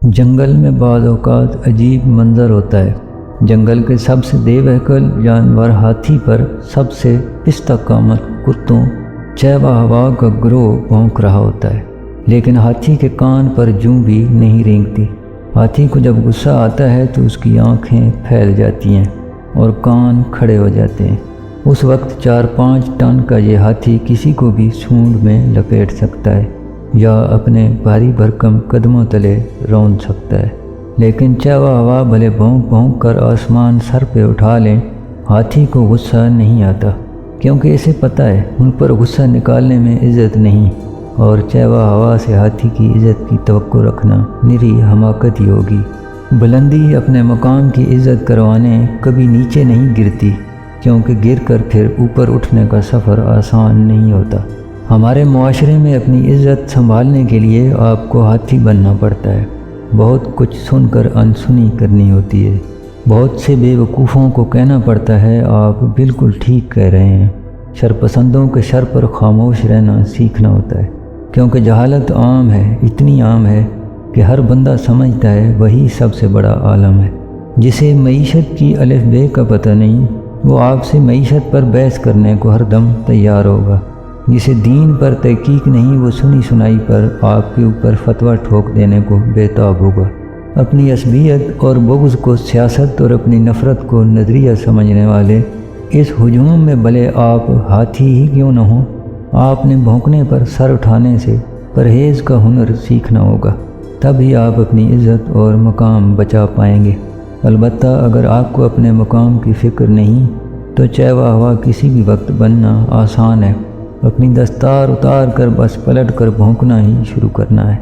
جنگل میں بعض اوقات عجیب منظر ہوتا ہے۔ جنگل کے سب سے بے بہکل جانور ہاتھی پر سب سے پستہ کامل کتوں چیوا ہوا کا گروہ بھونک رہا ہوتا ہے، لیکن ہاتھی کے کان پر جوں بھی نہیں رینگتی۔ ہاتھی کو جب غصہ آتا ہے تو اس کی آنکھیں پھیل جاتی ہیں اور کان کھڑے ہو جاتے ہیں۔ اس وقت 4-5 ٹن کا یہ ہاتھی کسی کو بھی سونڈ میں لپیٹ سکتا ہے یا اپنے بھاری بھرکم قدموں تلے روند سکتا ہے، لیکن چیوا ہوا بھلے بھونک بھونک کر آسمان سر پہ اٹھا لیں، ہاتھی کو غصہ نہیں آتا، کیونکہ اسے پتہ ہے ان پر غصہ نکالنے میں عزت نہیں، اور چیوا ہوا سے ہاتھی کی عزت کی توقع رکھنا نری حماقت ہی ہوگی۔ بلندی اپنے مقام کی عزت کروانے کبھی نیچے نہیں گرتی، کیونکہ گر کر پھر اوپر اٹھنے کا سفر آسان نہیں ہوتا۔ ہمارے معاشرے میں اپنی عزت سنبھالنے کے لیے آپ کو ہاتھی بننا پڑتا ہے، بہت کچھ سن کر انسنی کرنی ہوتی ہے، بہت سے بے وقوفوں کو کہنا پڑتا ہے آپ بالکل ٹھیک کہہ رہے ہیں۔ شرپسندوں کے شر پر خاموش رہنا سیکھنا ہوتا ہے، کیونکہ جہالت عام ہے، اتنی عام ہے کہ ہر بندہ سمجھتا ہے وہی سب سے بڑا عالم ہے۔ جسے معیشت کی الف بے کا پتہ نہیں، وہ آپ سے معیشت پر بحث کرنے کو ہر دم تیار ہوگا۔ جسے دین پر تحقیق نہیں، وہ سنی سنائی پر آپ کے اوپر فتویٰ ٹھوک دینے کو بے تاب ہوگا۔ اپنی عصبیت اور بغض کو سیاست اور اپنی نفرت کو نظریہ سمجھنے والے اس ہجوم میں بھلے آپ ہاتھی ہی کیوں نہ ہوں، آپ نے بھونکنے پر سر اٹھانے سے پرہیز کا ہنر سیکھنا ہوگا، تب ہی آپ اپنی عزت اور مقام بچا پائیں گے۔ البتہ اگر آپ کو اپنے مقام کی فکر نہیں تو چیوا ہوا کسی بھی وقت بننا آسان ہے، اپنی دستار اتار کر بس پلٹ کر بھونکنا ہی شروع کرنا ہے۔